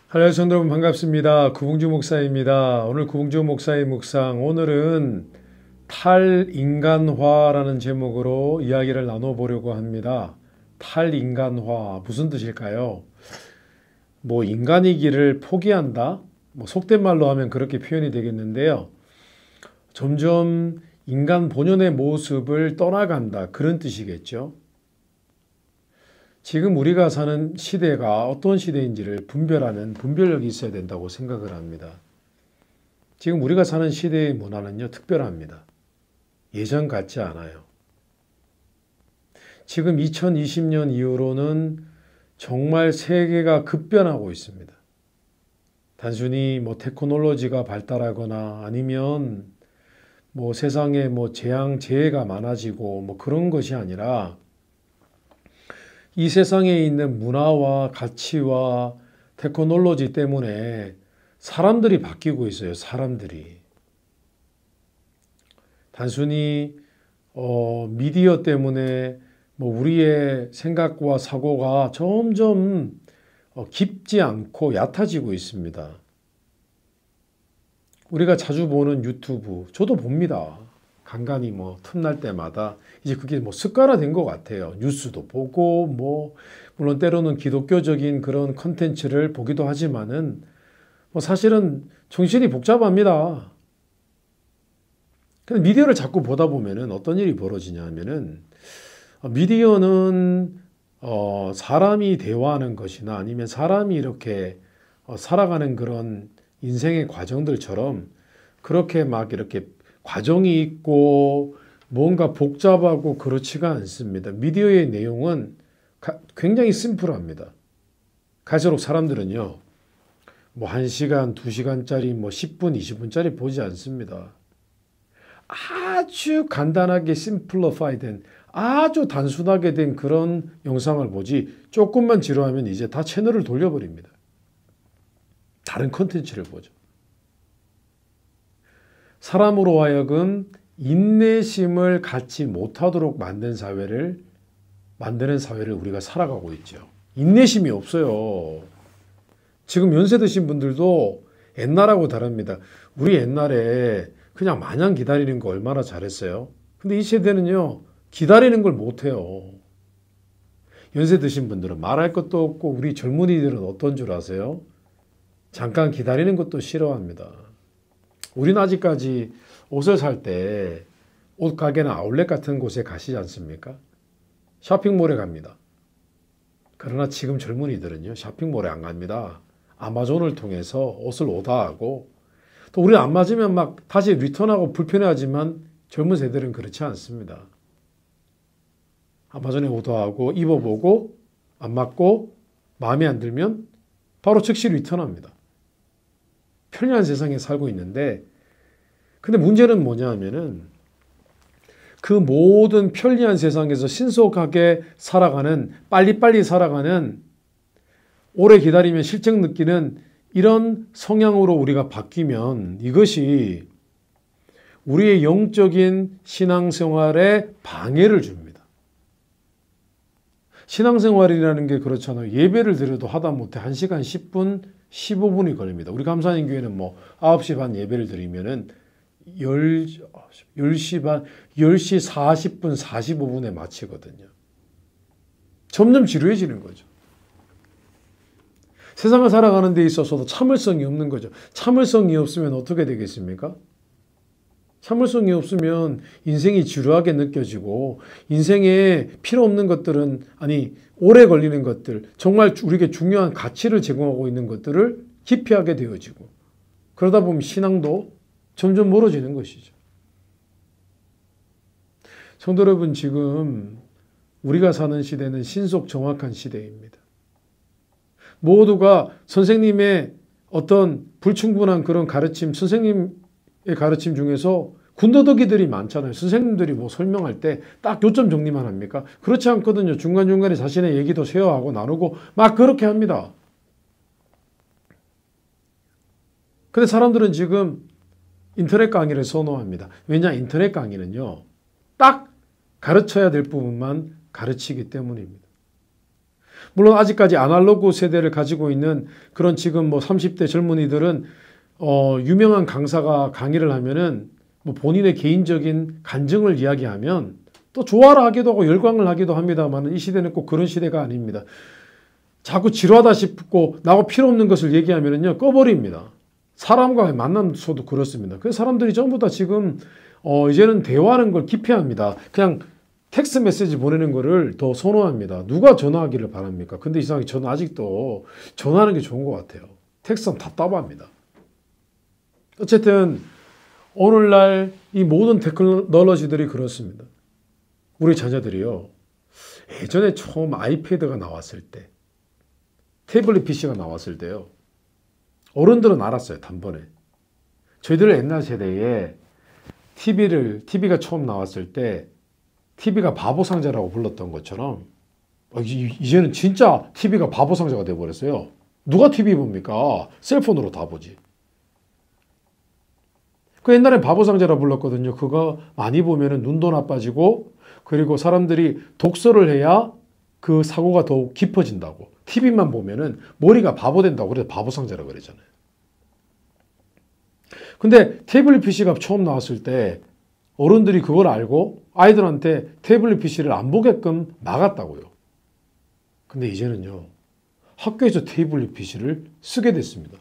할렐루야 성도 여러분 반갑습니다. 구봉주 목사입니다. 오늘 구봉주 목사의 묵상, 오늘은 탈인간화라는 제목으로 이야기를 나눠보려고 합니다. 탈인간화 무슨 뜻일까요? 인간이기를 포기한다? 속된 말로 하면 그렇게 표현이 되겠는데요. 점점 인간 본연의 모습을 떠나간다, 그런 뜻이겠죠. 지금 우리가 사는 시대가 어떤 시대인지를 분별하는 분별력이 있어야 된다고 생각을 합니다. 지금 우리가 사는 시대의 문화는요, 특별합니다. 예전 같지 않아요. 지금 2020년 이후로는 정말 세계가 급변하고 있습니다. 단순히 테크놀로지가 발달하거나 아니면 세상에 재해가 많아지고 그런 것이 아니라 이 세상에 있는 문화와 가치와 테크놀로지 때문에 사람들이 바뀌고 있어요. 사람들이. 단순히 미디어 때문에 우리의 생각과 사고가 점점 깊지 않고 얕아지고 있습니다. 우리가 자주 보는 유튜브, 저도 봅니다. 간간히 틈날 때마다 이제 그게 습관화된 것 같아요. 뉴스도 보고 물론 때로는 기독교적인 그런 컨텐츠를 보기도 하지만은 사실은 정신이 복잡합니다. 근데 미디어를 자꾸 보다 보면은 어떤 일이 벌어지냐 하면은 미디어는 사람이 대화하는 것이나 아니면 사람이 이렇게 살아가는 그런 인생의 과정들처럼 그렇게 이렇게 과정이 있고 뭔가 복잡하고 그렇지가 않습니다. 미디어의 내용은 굉장히 심플합니다. 갈수록 사람들은요, 1시간, 2시간짜리 10분, 20분짜리 보지 않습니다. 아주 간단하게 심플리파이 된, 아주 단순하게 된 그런 영상을 보지, 조금만 지루하면 이제 다 채널을 돌려버립니다. 다른 컨텐츠를 보죠. 사람으로 하여금 인내심을 갖지 못하도록 만드는 사회를 우리가 살아가고 있죠. 인내심이 없어요. 지금 연세 드신 분들도 옛날하고 다릅니다. 우리 옛날에 그냥 마냥 기다리는 거 얼마나 잘했어요. 근데 이 세대는요, 기다리는 걸 못해요. 연세 드신 분들은 말할 것도 없고, 우리 젊은이들은 어떤 줄 아세요? 잠깐 기다리는 것도 싫어합니다. 우리는 아직까지 옷을 살 때 옷가게나 아울렛 같은 곳에 가시지 않습니까? 쇼핑몰에 갑니다. 그러나 지금 젊은이들은요, 쇼핑몰에 안 갑니다. 아마존을 통해서 옷을 오더하고, 또 우리 안 맞으면 다시 리턴하고 불편해하지만 젊은 세대는 그렇지 않습니다. 아마존에 오더하고 입어보고 안 맞고 마음에 안 들면 바로 즉시 리턴합니다. 편리한 세상에 살고 있는데, 근데 문제는 뭐냐 하면은 그 모든 편리한 세상에서 신속하게 살아가는, 빨리빨리 살아가는, 오래 기다리면 실증 느끼는 이런 성향으로 우리가 바뀌면 이것이 우리의 영적인 신앙생활에 방해를 줍니다. 신앙생활이라는 게 그렇잖아요. 예배를 드려도 하다못해 1시간 10분, 15분이 걸립니다. 우리 감사님 교회는 9시 반 예배를 드리면은 10시 40분, 45분에 마치거든요. 점점 지루해지는 거죠. 세상을 살아가는 데 있어서도 참을성이 없는 거죠. 참을성이 없으면 어떻게 되겠습니까? 참을성이 없으면 인생이 지루하게 느껴지고, 인생에 필요 없는 것들은, 오래 걸리는 것들, 정말 우리에게 중요한 가치를 제공하고 있는 것들을 기피하게 되어지고, 그러다 보면 신앙도 점점 멀어지는 것이죠. 성도 여러분, 지금 우리가 사는 시대는 신속 정확한 시대입니다. 모두가 선생님의 어떤 불충분한 그런 가르침, 선생님의 가르침 중에서 군더더기들이 많잖아요. 선생님들이 설명할 때 딱 요점 정리만 합니까? 그렇지 않거든요. 중간중간에 자신의 얘기도 쉐어하고 나누고 그렇게 합니다. 근데 사람들은 지금 인터넷 강의를 선호합니다. 왜냐? 인터넷 강의는요, 딱 가르쳐야 될 부분만 가르치기 때문입니다. 물론 아직까지 아날로그 세대를 가지고 있는 그런 지금 뭐 30대 젊은이들은 유명한 강사가 강의를 하면은 뭐 본인의 개인적인 간증을 이야기하면 또 좋아라 하기도 하고 열광을 하기도 합니다만 이 시대는 꼭 그런 시대가 아닙니다. 자꾸 지루하다 싶고 나하고 필요 없는 것을 얘기하면은요 꺼버립니다. 사람과의 만남소도 그렇습니다. 그래서 사람들이 전부 다 지금 이제는 대화하는 걸 기피합니다. 그냥 텍스트 메시지 보내는 거를 더 선호합니다. 누가 전화하기를 바랍니까? 근데 이상하게 저는 아직도 전화하는 게 좋은 것 같아요. 텍스트는 답답합니다. 어쨌든 오늘날 이 모든 테크놀로지들이 그렇습니다. 우리 자녀들이요. 예전에 처음 아이패드가 나왔을 때, 태블릿 PC가 나왔을 때요. 어른들은 알았어요. 단번에. 저희들 옛날 세대에 TV가 처음 나왔을 때 TV가 바보상자라고 불렀던 것처럼 이제는 진짜 TV가 바보상자가 돼버렸어요. 누가 TV 봅니까? 셀폰으로 다 보지. 그 옛날엔 바보상자라 불렀거든요. 그거 많이 보면은 눈도 나빠지고 그리고 사람들이 독서를 해야 그 사고가 더욱 깊어진다고. TV만 보면은 머리가 바보 된다고 그래서 바보상자라고 그랬잖아요. 근데 태블릿 PC가 처음 나왔을 때 어른들이 그걸 알고 아이들한테 태블릿 PC를 안 보게끔 막았다고요. 근데 이제는요. 학교에서 태블릿 PC를 쓰게 됐습니다.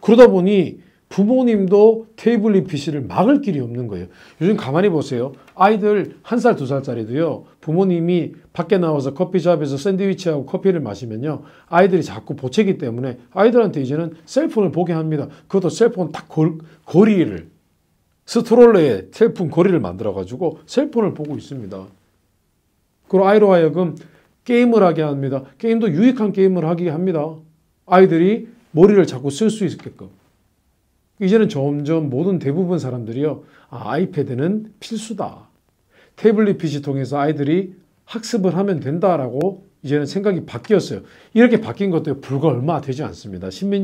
그러다 보니 부모님도 태블릿 PC를 막을 길이 없는 거예요. 요즘 가만히 보세요. 아이들 1살, 2살짜리도요. 부모님이 밖에 나와서 커피숍에서 샌드위치하고 커피를 마시면요. 아이들이 자꾸 보채기 때문에 아이들한테 이제는 셀폰을 보게 합니다. 그것도 셀폰 딱 거리를 스트롤러에 셀폰 거리를 만들어가지고 셀폰을 보고 있습니다. 그리고 아이로 하여금 게임을 하게 합니다. 게임도 유익한 게임을 하게 합니다. 아이들이 머리를 자꾸 쓸 수 있게끔. 이제는 점점 모든 대부분 사람들이요. 아이패드는 필수다. 태블릿 PC 통해서 아이들이 학습을 하면 된다라고 이제는 생각이 바뀌었어요. 이렇게 바뀐 것도 불과 얼마 되지 않습니다. 십몇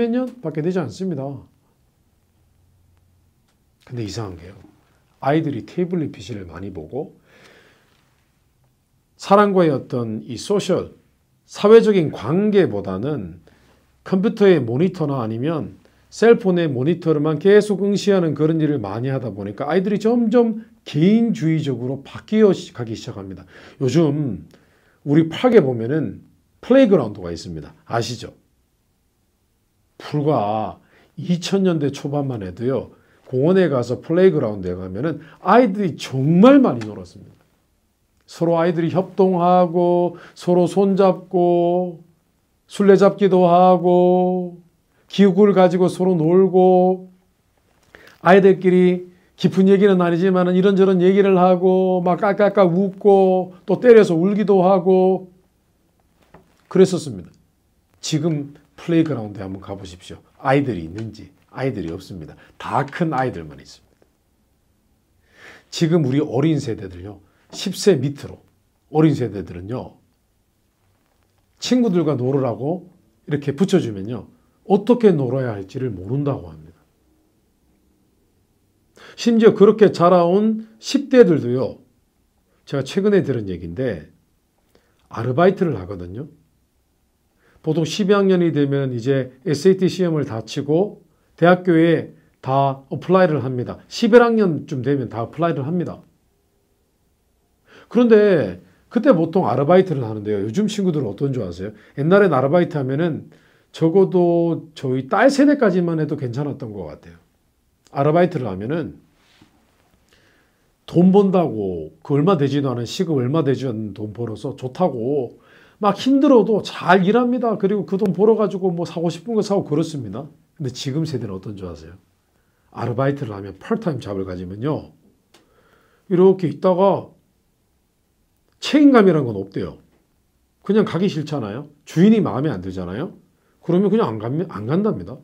년 밖에 되지 않습니다. 근데 이상한 게요. 아이들이 태블릿 PC를 많이 보고 사람과의 어떤 이 소셜, 사회적인 관계보다는 컴퓨터의 모니터나 아니면 셀폰의 모니터를만 계속 응시하는 그런 일을 많이 하다 보니까 아이들이 점점 개인주의적으로 바뀌어 가기 시작합니다. 요즘 우리 파크에 보면은 플레이그라운드가 있습니다. 아시죠? 불과 2000년대 초반만 해도요. 공원에 가서 플레이그라운드에 가면은 아이들이 정말 많이 놀았습니다. 서로 아이들이 협동하고 서로 손잡고 술래잡기도 하고 기구를 가지고 서로 놀고 아이들끼리 깊은 얘기는 아니지만 이런저런 얘기를 하고 막 깔깔깔 웃고 또 때려서 울기도 하고 그랬었습니다. 지금 플레이그라운드에 한번 가보십시오. 아이들이 있는지 아이들이 없습니다. 다 큰 아이들만 있습니다. 지금 우리 어린 세대들요. 10세 밑으로 어린 세대들은요. 친구들과 놀으라고 이렇게 붙여주면요. 어떻게 놀아야 할지를 모른다고 합니다. 심지어 그렇게 자라온 10대들도요. 제가 최근에 들은 얘기인데 아르바이트를 하거든요. 보통 12학년이 되면 이제 SAT 시험을 다 치고 대학교에 다 어플라이를 합니다. 11학년쯤 되면 다 어플라이를 합니다. 그런데 그때 보통 아르바이트를 하는데요. 요즘 친구들은 어떤 줄 아세요? 옛날엔 아르바이트 하면은 적어도 저희 딸 세대까지만 해도 괜찮았던 것 같아요. 아르바이트를 하면은 돈 번다고 그 얼마 되지도 않은 시급 얼마 되지 않는 돈 벌어서 좋다고 막 힘들어도 잘 일합니다. 그리고 그 돈 벌어가지고 뭐 사고 싶은 거 사고 그렇습니다. 근데 지금 세대는 어떤 줄 아세요? 아르바이트를 하면 풀타임 잡을 가지면요. 이렇게 있다가 책임감이라는 건 없대요. 그냥 가기 싫잖아요. 주인이 마음에 안 들잖아요. 그러면 그냥 안 간답니다.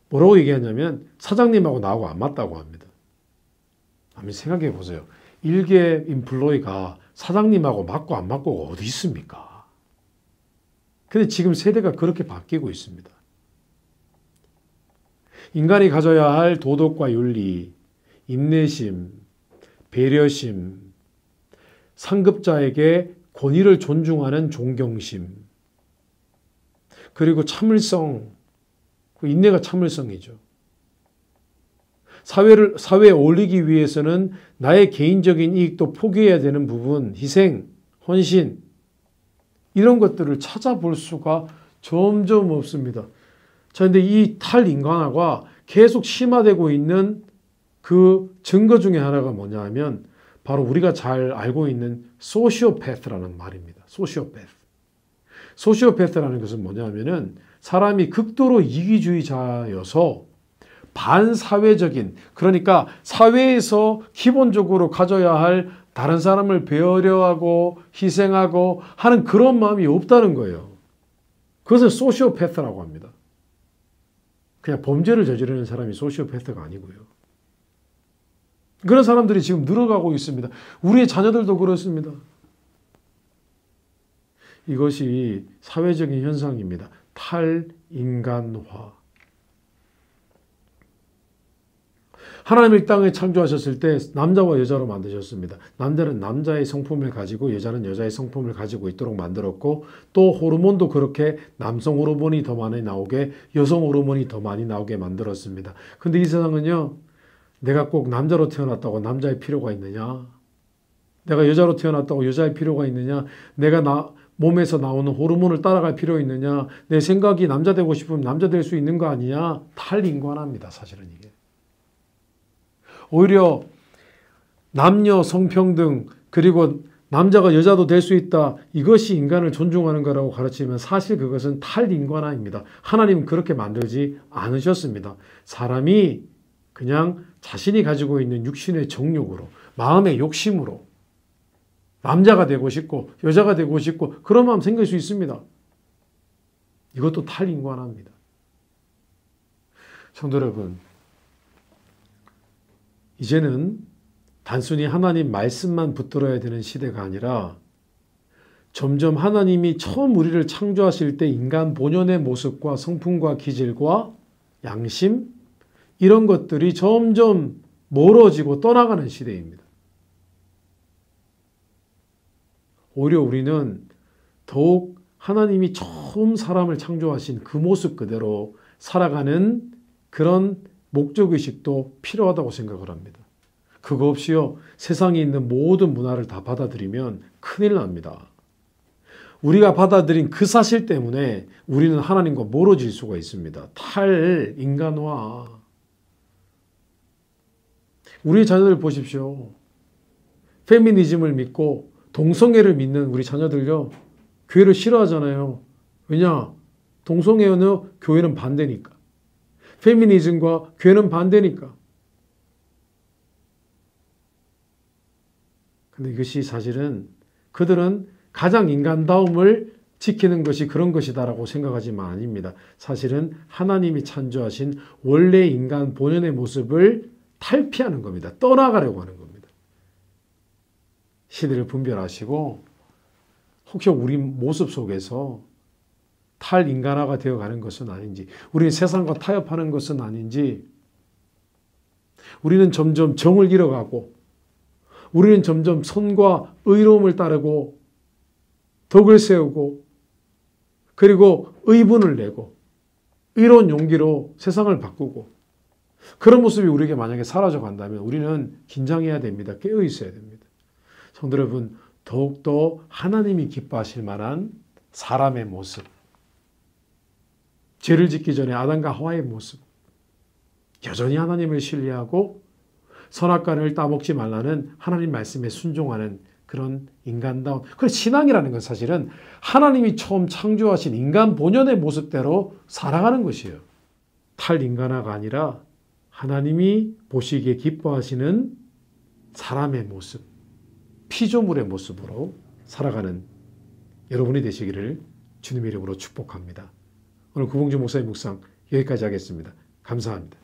뭐라고 얘기하냐면 사장님하고 나하고 안 맞다고 합니다. 한번 생각해 보세요. 일개 인플로이가 사장님하고 맞고 안 맞고가 어디 있습니까? 근데 지금 세대가 그렇게 바뀌고 있습니다. 인간이 가져야 할 도덕과 윤리, 인내심, 배려심, 상급자에게 권위를 존중하는 존경심, 그리고 참을성, 그 인내가 참을성이죠. 사회에 어울리기 위해서는 나의 개인적인 이익도 포기해야 되는 부분, 희생, 헌신, 이런 것들을 찾아볼 수가 점점 없습니다. 자, 근데 이 탈인간화가 계속 심화되고 있는 그 증거 중에 하나가 뭐냐 하면 바로 우리가 잘 알고 있는 소시오패스라는 말입니다. 소시오패스. 소시오패스라는 것은 뭐냐 하면은 사람이 극도로 이기주의자여서 반사회적인, 그러니까 사회에서 기본적으로 가져야 할 다른 사람을 배려하고 희생하고 하는 그런 마음이 없다는 거예요. 그것을 소시오패스라고 합니다. 그냥 범죄를 저지르는 사람이 소시오패스가 아니고요. 그런 사람들이 지금 늘어가고 있습니다. 우리의 자녀들도 그렇습니다. 이것이 사회적인 현상입니다. 탈인간화. 하나님이 땅을 창조하셨을 때 남자와 여자로 만드셨습니다. 남자는 남자의 성품을 가지고 여자는 여자의 성품을 가지고 있도록 만들었고, 또 호르몬도 그렇게 남성 호르몬이 더 많이 나오게, 여성 호르몬이 더 많이 나오게 만들었습니다. 근데 이 세상은요, 내가 꼭 남자로 태어났다고 남자의 필요가 있느냐? 내가 여자로 태어났다고 여자의 필요가 있느냐? 내가 몸에서 나오는 호르몬을 따라갈 필요 있느냐? 내 생각이 남자 되고 싶으면 남자 될 수 있는 거 아니냐? 탈인간화입니다, 사실은 이게. 오히려 남녀 성평등, 그리고 남자가 여자도 될 수 있다, 이것이 인간을 존중하는 거라고 가르치면 사실 그것은 탈인간화입니다. 하나님은 그렇게 만들지 않으셨습니다. 사람이 그냥 자신이 가지고 있는 육신의 정욕으로, 마음의 욕심으로 남자가 되고 싶고 여자가 되고 싶고 그런 마음 생길 수 있습니다. 이것도 탈인간화입니다. 성도 여러분, 이제는 단순히 하나님 말씀만 붙들어야 되는 시대가 아니라 점점 하나님이 처음 우리를 창조하실 때 인간 본연의 모습과 성품과 기질과 양심, 이런 것들이 점점 멀어지고 떠나가는 시대입니다. 오히려 우리는 더욱 하나님이 처음 사람을 창조하신 그 모습 그대로 살아가는 그런 목적의식도 필요하다고 생각을 합니다. 그거 없이요, 세상에 있는 모든 문화를 다 받아들이면 큰일 납니다. 우리가 받아들인 그 사실 때문에 우리는 하나님과 멀어질 수가 있습니다. 탈인간화. 우리 자녀들 보십시오. 페미니즘을 믿고 동성애를 믿는 우리 자녀들요, 교회를 싫어하잖아요. 왜냐? 동성애는 교회는 반대니까. 페미니즘과 교회는 반대니까. 근데 이것이 사실은 그들은 가장 인간다움을 지키는 것이 그런 것이다라고 생각하지만 아닙니다. 사실은 하나님이 창조하신 원래 인간 본연의 모습을 탈피하는 겁니다. 떠나가려고 하는 겁니다. 시대를 분별하시고 혹시 우리 모습 속에서 탈인간화가 되어가는 것은 아닌지, 우리는 세상과 타협하는 것은 아닌지, 우리는 점점 정을 잃어가고, 우리는 점점 선과 의로움을 따르고 덕을 세우고, 그리고 의분을 내고 의로운 용기로 세상을 바꾸고, 그런 모습이 우리에게 만약에 사라져 간다면 우리는 긴장해야 됩니다. 깨어 있어야 됩니다. 성도 여러분, 더욱더 하나님이 기뻐하실 만한 사람의 모습, 죄를 짓기 전에 아담과 하와의 모습, 여전히 하나님을 신뢰하고 선악과를 따먹지 말라는 하나님 말씀에 순종하는 그런 인간다운, 그래서 신앙이라는 건 사실은 하나님이 처음 창조하신 인간 본연의 모습대로 살아가는 것이에요. 탈인간화가 아니라 하나님이 보시기에 기뻐하시는 사람의 모습, 피조물의 모습으로 살아가는 여러분이 되시기를 주님의 이름으로 축복합니다. 오늘 구봉주 목사의 묵상 여기까지 하겠습니다. 감사합니다.